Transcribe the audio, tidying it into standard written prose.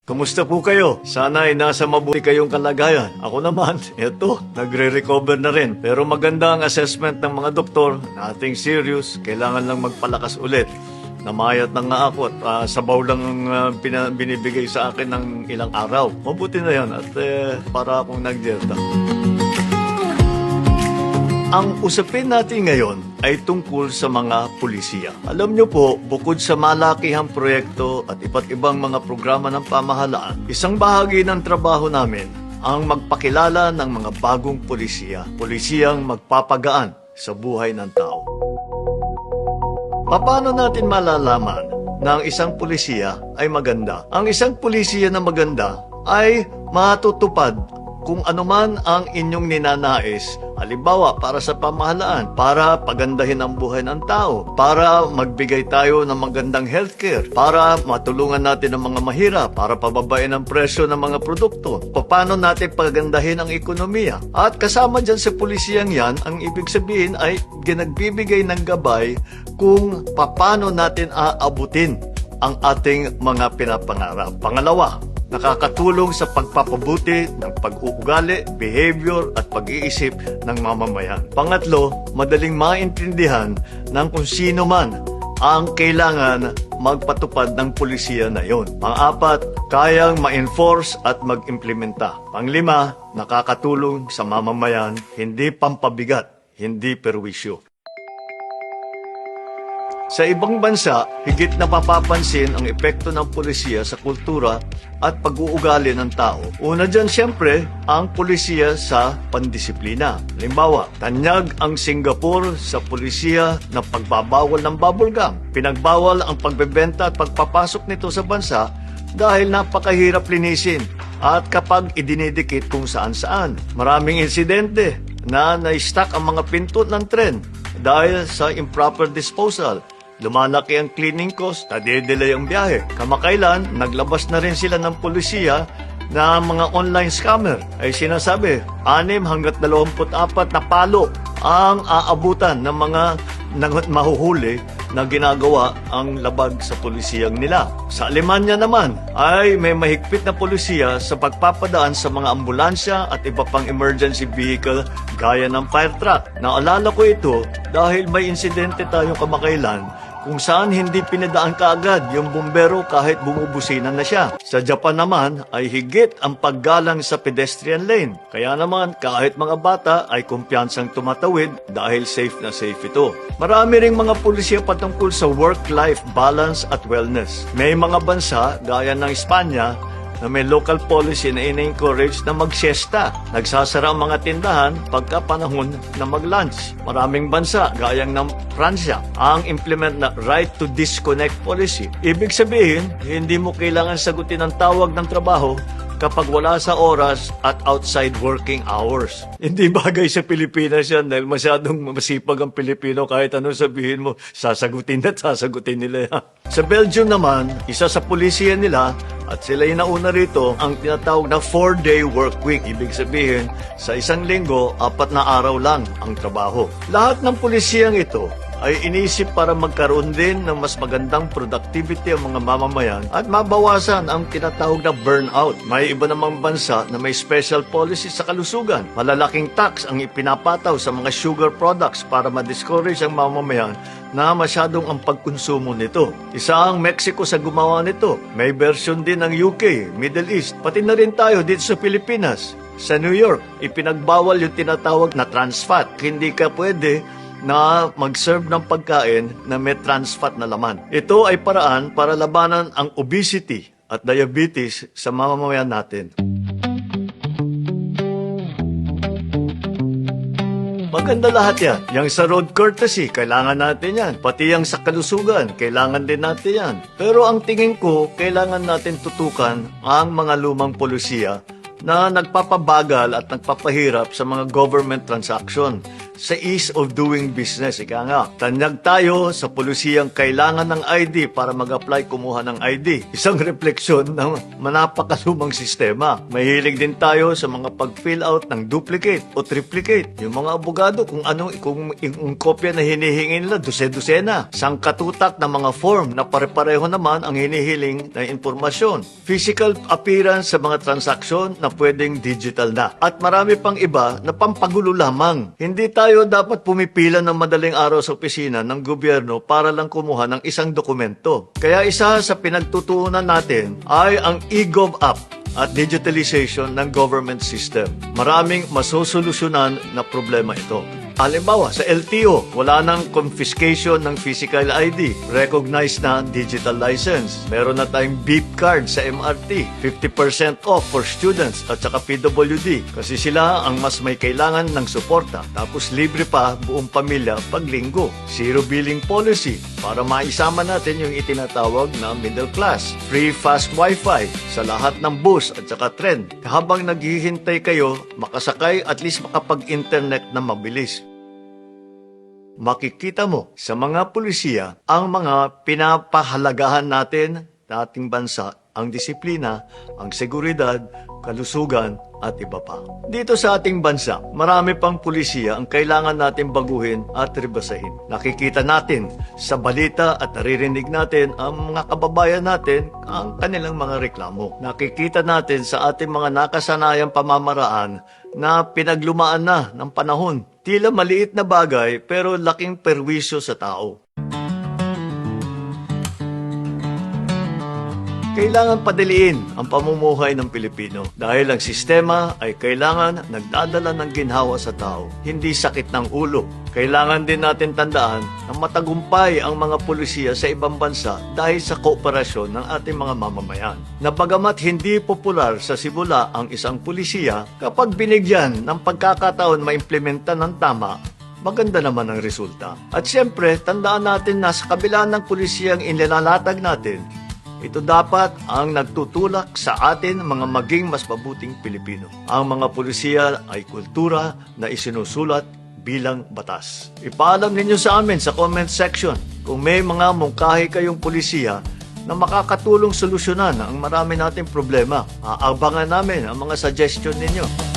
Kumusta po kayo? Sana ay nasa mabuti kayong kalagayan. Ako naman, eto, nagre-recover na rin. Pero maganda ang assessment ng mga doktor, nothing serious, kailangan lang magpalakas ulit. Namayat na nga ako at sabaw lang ang binibigay sa akin ng ilang araw. Mabuti na yan at para akong nag-dieta. Ang usapin natin ngayon ay tungkol sa mga pulisiya. Alam nyo po, bukod sa malakihang proyekto at iba't ibang mga programa ng pamahalaan, isang bahagi ng trabaho namin ang magpakilala ng mga bagong pulisiya. Pulisiyang magpapagaan sa buhay ng tao. Paano natin malalaman na ang isang pulisiya ay maganda? Ang isang pulisiya na maganda ay matutupad kung anuman ang inyong ninanais, halimbawa para sa pamahalaan, para pagandahin ang buhay ng tao, para magbigay tayo ng magandang healthcare, para matulungan natin ang mga mahirap, para pababain ang presyo ng mga produkto, paano natin pagandahin ang ekonomiya. At kasama dyan sa pulisiyang yan, ang ibig sabihin ay ginagbibigay ng gabay kung paano natin aabutin ang ating mga pinapangarap. Pangalawa, nakakatulong sa pagpapabuti ng pag-uugali, behavior at pag-iisip ng mamamayan. Pangatlo, madaling maintindihan ng kung sino man ang kailangan magpatupad ng pulisiya na yon. Pang-apat, kayang ma-enforce at mag-implementa. Panglima, nakakatulong sa mamamayan, hindi pampabigat, hindi perwisyo. Sa ibang bansa, higit na mapapansin ang epekto ng pulisiya sa kultura at pag-uugali ng tao. Una dyan, siyempre, ang pulisiya sa pandisiplina. Halimbawa, tanyag ang Singapore sa pulisiya na pagbabawal ng bubble gum. Pinagbawal ang pagbebenta at pagpapasok nito sa bansa dahil napakahirap linisin at kapag idinidikit kung saan-saan. Maraming insidente na na-stuck ang mga pinto ng tren dahil sa improper disposal. Lumalaki ang cleaning cost, nade-delay ang biyahe. Kamakailan, naglabas na rin sila ng pulisiya na mga online scammer. Ay sinasabi, 6 hanggat 24 na palo ang aabutan ng mga mahuhuli na ginagawa ang labag sa pulisiyang nila. Sa Alemanya naman ay may mahigpit na pulisiya sa pagpapadaan sa mga ambulansya at iba pang emergency vehicle gaya ng fire truck. Naalala ko ito dahil may insidente tayong kamakailan kung saan hindi pinadaan kaagad yung bumbero kahit bumubusina na siya. Sa Japan naman ay higit ang paggalang sa pedestrian lane. Kaya naman kahit mga bata ay kumpiyansang tumatawid dahil safe na safe ito. Marami ring mga pulisya patungkol sa work-life balance at wellness. May mga bansa gaya ng Espanya na may local policy na ina-encourage na mag-siesta. Nagsasara ang mga tindahan pagka panahon na mag-lunch. Maraming bansa, gayang ng Pransya, ang implement na right to disconnect policy. Ibig sabihin, hindi mo kailangan sagutin ang tawag ng trabaho kapag wala sa oras at outside working hours. Hindi bagay sa Pilipinas yan dahil masyadong masipag ang Pilipino kahit anong sabihin mo, sasagutin at sasagutin nila yan. Sa Belgium naman, isa sa pulisiya nila at sila yung nauna rito ang tinatawag na 4-day work week. Ibig sabihin, sa isang linggo, 4 na araw lang ang trabaho. Lahat ng pulisiyang ito ay inisip para magkaroon din ng mas magandang productivity ang mga mamamayan at mabawasan ang tinatawag na burnout. May iba namang bansa na may special policy sa kalusugan. Malalaking tax ang ipinapataw sa mga sugar products para ma-discourage ang mamamayan na masyadong ang pagkonsumo nito. Isa ang Mexico sa gumawa nito. May version din ng UK, Middle East, pati na rin tayo dito sa Pilipinas. Sa New York, ipinagbawal yung tinatawag na trans fat. Hindi ka pwede na mag-serve ng pagkain na may trans fat na laman. Ito ay paraan para labanan ang obesity at diabetes sa mamamayan natin. Maganda lahat yan. Yang sa road courtesy, kailangan natin yan. Pati yang sa kalusugan, kailangan din natin yan. Pero ang tingin ko, kailangan natin tutukan ang mga lumang pulisiya na nagpapabagal at nagpapahirap sa mga government transaction. sa ease of doing business. Ika nga, tanyag tayo sa polisiyang kailangan ng ID para mag-apply kumuha ng ID. Isang refleksyon ng manapakalumang sistema. Mahilig din tayo sa mga pag-fill out ng duplicate o triplicate. Yung mga abogado, kung yung kopya na hinihingi nila, duse-dusena. Sangkatutak ng mga form na pare-pareho naman ang hinihiling na impormasyon. Physical appearance sa mga transaksyon na pwedeng digital na. At marami pang iba na pampagulo lamang. Hindi tayo dapat pumipila ng madaling araw sa opisina ng gobyerno para lang kumuha ng isang dokumento. Kaya isa sa pinagtutuunan natin ay ang eGov app at digitalization ng government system. Maraming masosolusyonan na problema ito. Halimbawa, sa LTO, wala nang confiscation ng physical ID. Recognized na digital license. Meron na tayong beep card sa MRT. 50% off for students at saka PWD. Kasi sila ang mas may kailangan ng suporta. Tapos libre pa buong pamilya pag linggo. Zero billing policy para maisama natin yung itinatawag na middle class. Free fast wifi sa lahat ng bus at saka tren. Habang naghihintay kayo, makasakay at least makapag-internet na mabilis. Makikita mo sa mga pulisiya ang mga pinapahalagahan natin na ating bansa, ang disiplina, ang seguridad, kalusugan, at iba pa. Dito sa ating bansa, marami pang pulisiya ang kailangan natin baguhin at rebasahin. Nakikita natin sa balita at naririnig natin ang mga kababayan natin ang kanilang mga reklamo. Nakikita natin sa ating mga nakasanayang pamamaraan na pinaglumaan na ng panahon. Tila maliit na bagay pero laking perwisyo sa tao. Kailangan padaliin ang pamumuhay ng Pilipino dahil ang sistema ay kailangan nagdadala ng ginhawa sa tao, hindi sakit ng ulo. Kailangan din natin tandaan na matagumpay ang mga pulisiya sa ibang bansa dahil sa kooperasyon ng ating mga mamamayan. Na bagamat hindi popular sa simula ang isang pulisiya, kapag binigyan ng pagkakataon maimplementa ng tama, maganda naman ang resulta. At siyempre, tandaan natin na sa kabila ng pulisiyang inilalatag natin, ito dapat ang nagtutulak sa atin mga maging mas mabuting Pilipino. Ang mga pulisiya ay kultura na isinusulat bilang batas. Ipaalam ninyo sa amin sa comment section kung may mga mungkahi kayong pulisiya na makakatulong solusyonan ang marami nating problema. Aabangan namin ang mga suggestion ninyo.